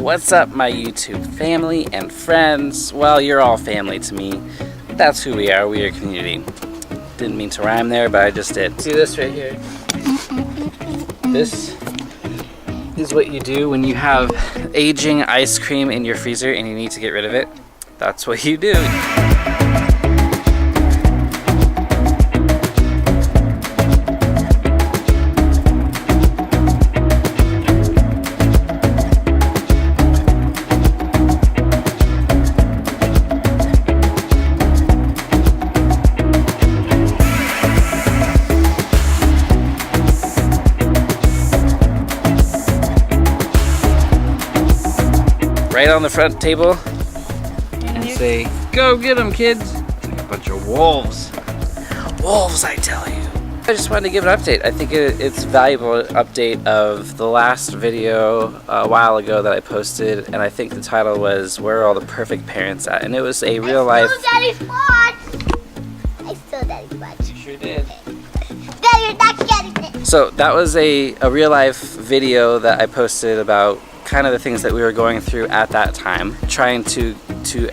What's up, my YouTube family and friends? Well, you're all family to me. That's who we are. We are community. Didn't mean to rhyme there, but I just did. See this right here? This is what you do when you have aging ice cream in your freezer and you need to get rid of it. That's what you do. Right on the front table and say, "Go get them, kids." It's like a bunch of wolves. Wolves, I tell you. I just wanted to give an update. I think it's a valuable update of the last video a while ago that I posted, and I think the title was "Where Are All the Perfect Parents At?" And it was a real life. I stole Daddy's watch. You sure did. Daddy, you're not getting it. So that was a real life video that I posted about kind of the things that we were going through at that time, trying to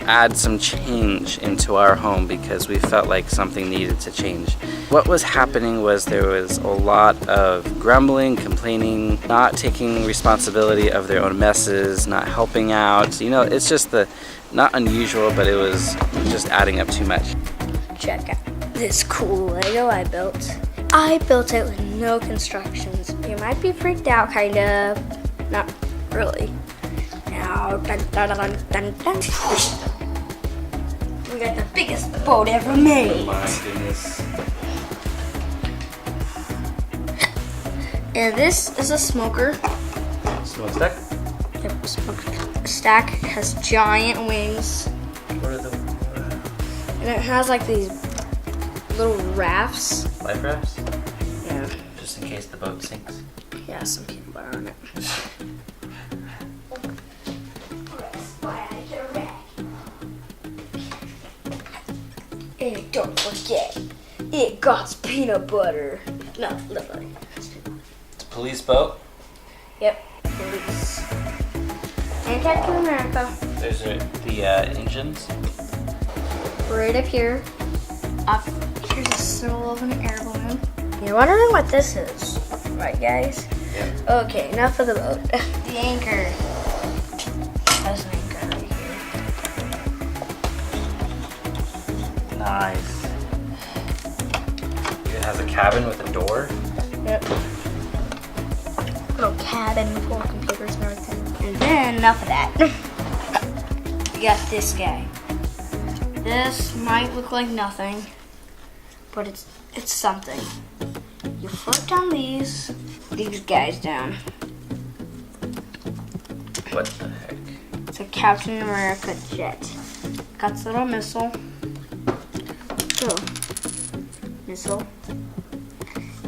add some change into our home because we felt like something needed to change. What was happening was there was a lot of grumbling, complaining, not taking responsibility of their own messes, not helping out. You know, it's just not unusual, but it was just adding up too much. Check out this cool Lego I built. I built it with no constructions. You might be freaked out, kind of. Not really. Now, dun, dun, dun, dun, dun. We got the biggest boat ever made. Oh my goodness. And this is a smoker. Smokestack? Yep, smokestack. It has giant wings. What are the And it has like these little rafts. life rafts? Yeah. Just in case the boat sinks. Yeah, some people are on it. And don't forget, it got peanut butter. No, literally. It's a police boat. Yep, police. And Captain America. There's the engines. Right up here. Here's a symbol of an air balloon. You're wondering what this is, right, guys? Yeah. Okay, enough of the boat. The anchor. There's an anchor right here. Nice. It has a cabin with a door. Yep. Little cabin full of computers and everything. And then enough of that. We got this guy. This might look like nothing, but it's something. You flip down these guys down. What the heck? It's a Captain America jet. Got this little missile. Missile.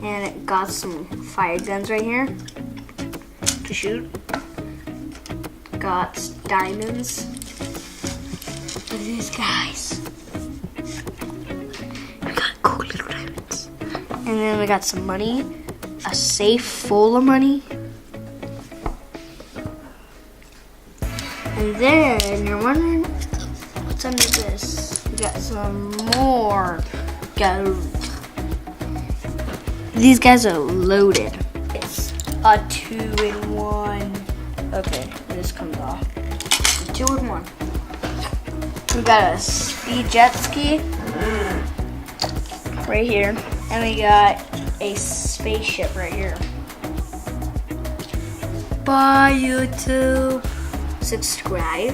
And it got some fire guns right here to shoot. Got diamonds. Look at these guys. We got cool little diamonds. And then we got some money. A safe full of money. And then you're wondering what's under this. We got some more gold. These guys are loaded. It's a 2-in-1. Okay, this comes off. 2-in-1. We got a speed jet ski right here, and we got a spaceship right here. Bye, YouTube. Subscribe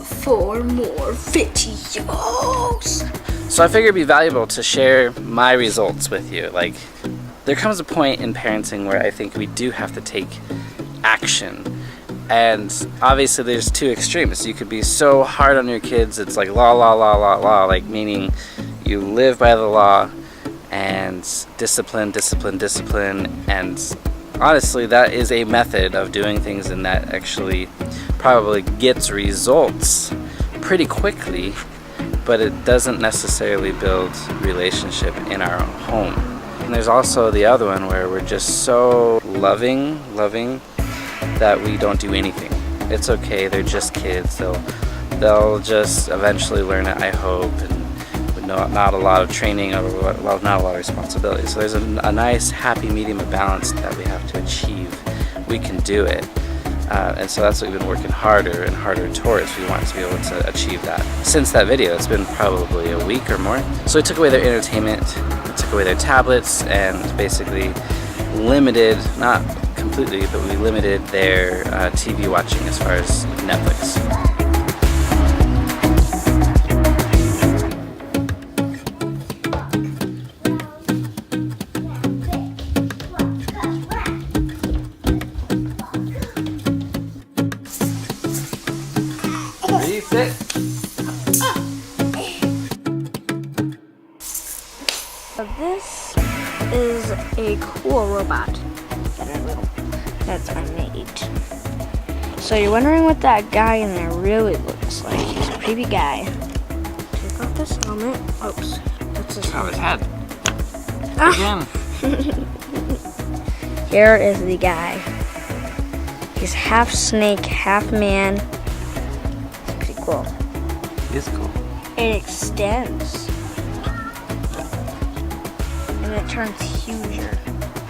for more videos. So I figured it'd be valuable to share my results with you. Like, there comes a point in parenting where I think we do have to take action. And obviously there's two extremes. You could be so hard on your kids, it's like law, like meaning you live by the law and discipline. And honestly, that is a method of doing things, and that actually probably gets results pretty quickly, but it doesn't necessarily build relationship in our home. And there's also the other one where we're just so loving, that we don't do anything. It's okay, they're just kids. They'll just eventually learn it, I hope, and with not a lot of training or not a lot of responsibility. So there's a nice happy medium of balance that we have to achieve. We can do it. And so that's what we've been working harder and harder towards. We want to be able to achieve that. Since that video, it's been probably a week or more. So we took away their entertainment, we took away their tablets, and basically limited, not completely, but we limited their TV watching as far as Netflix. Sit. So this is a cool robot that I made. So you're wondering what that guy in there really looks like. He's a creepy guy. Take off this helmet. Oops. That's his Oh, his head. Ah. Again. Here is the guy. He's half snake, half man. Cool. It is cool. It extends. And it turns huger.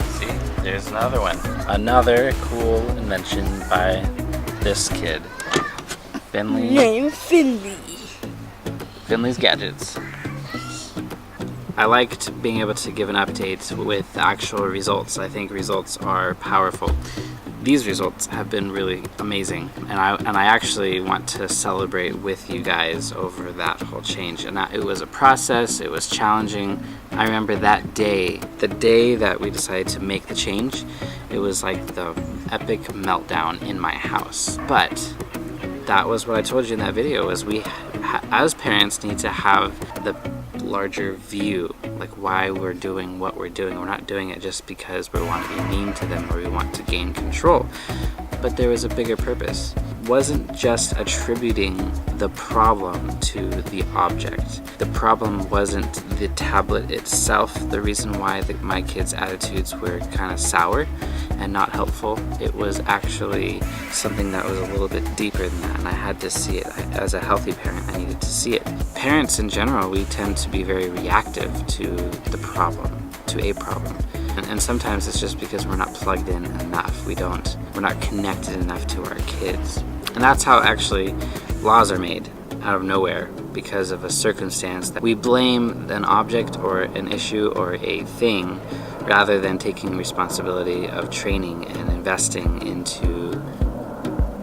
See, there's another one. Another cool invention by this kid. Finley. Name Finley. Finley's Gadgets. I liked being able to give an update with actual results. I think results are powerful. These results have been really amazing, and I actually want to celebrate with you guys over that whole change. And it was a process, it was challenging. I remember that day, the day that we decided to make the change, it was like the epic meltdown in my house. But that was what I told you in that video, is we as parents need to have the larger view, like why we're doing what we're doing. We're not doing it just because we want to be mean to them or we want to gain control, but there was a bigger purpose. It wasn't just attributing the problem to the object. The problem wasn't the tablet itself, the reason why my kids' attitudes were kind of sour and not helpful. It was actually something that was a little bit deeper than that, and I had to see it. As a healthy parent, I needed to see it. Parents in general, we tend to be very reactive to the problem, to a problem. And sometimes it's just because we're not plugged in enough. We're not connected enough to our kids. And that's how actually laws are made, out of nowhere, because of a circumstance that we blame an object or an issue or a thing rather than taking responsibility of training and investing into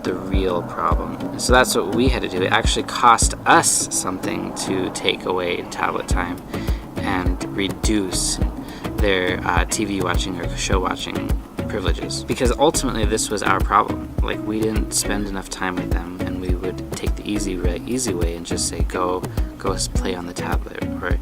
the real problem. So that's what we had to do. It actually cost us something to take away tablet time and reduce their TV watching or show watching privileges, because ultimately this was our problem. Like, we didn't spend enough time with them, and we would take the easy way and just say go play on the tablet, or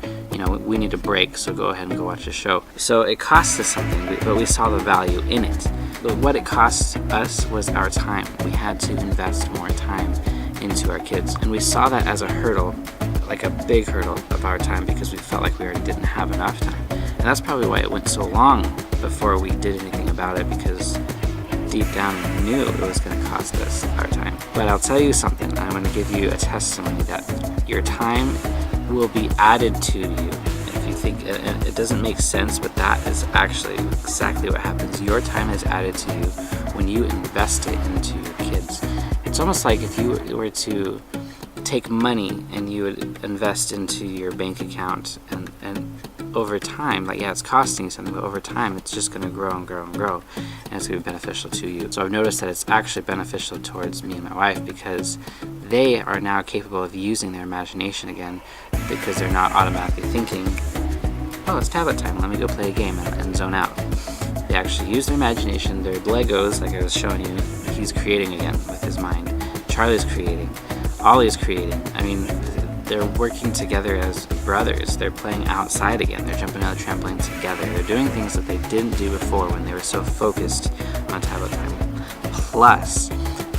we need a break, so go ahead and go watch a show. So it cost us something, but we saw the value in it. But what it cost us was our time. We had to invest more time into our kids, and we saw that as a hurdle, like a big hurdle of our time, because we felt like we already didn't have enough time. And that's probably why it went so long before we did anything about it, because deep down we knew it was going to cost us our time. But I'll tell you something. I'm going to give you a testimony that your time will be added to you. If you think it doesn't make sense, but that is actually exactly what happens. Your time is added to you when you invest it into your kids. It's almost like if you were to take money and you would invest into your bank account, and over time, like, yeah, it's costing you something, but over time it's just going to grow and grow and grow, and it's going to be beneficial to you. So I've noticed that it's actually beneficial towards me and my wife, because they are now capable of using their imagination again, because they're not automatically thinking, oh, it's tablet time, let me go play a game and zone out. They actually use their imagination. Their Legos, like I was showing you, he's creating again with his mind. Charlie's creating. Ollie's creating. I mean, they're working together as brothers. They're playing outside again. They're jumping on the trampoline together. They're doing things that they didn't do before when they were so focused on tablet time. Plus,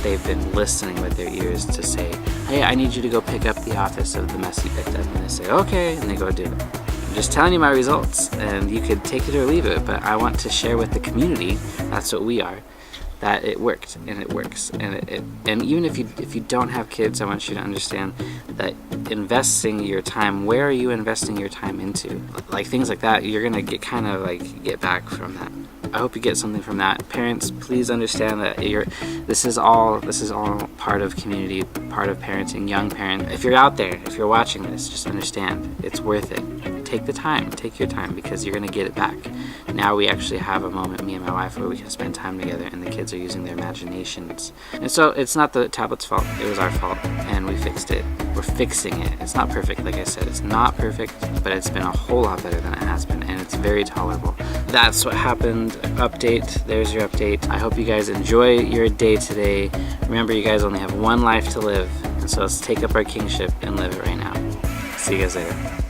they've been listening with their ears to say, hey, I need you to go pick up the office of the mess you picked up. And they say, okay, and they go do it. I'm just telling you my results, and you could take it or leave it, but I want to share with the community, that's what we are, that it worked, and it works, and even if you don't have kids, I want you to understand that investing your time, where are you investing your time into, like things like that, you're gonna get back from that. I hope you get something from that. Parents, please understand that this is all part of community, part of parenting, young parent. If you're out there, if you're watching this, just understand it's worth it. Take the time, take your time, because you're gonna get it back. Now we actually have a moment, me and my wife, where we can spend time together, and the kids are using their imaginations. And so it's not the tablet's fault, it was our fault, and we fixed it. We're fixing it. It's not perfect, like I said, it's not perfect, but it's been a whole lot better than it has been, and it's very tolerable. That's what happened. Update, there's your update. I hope you guys enjoy your day today. Remember, you guys only have one life to live, and so let's take up our kingship and live it right now. See you guys later.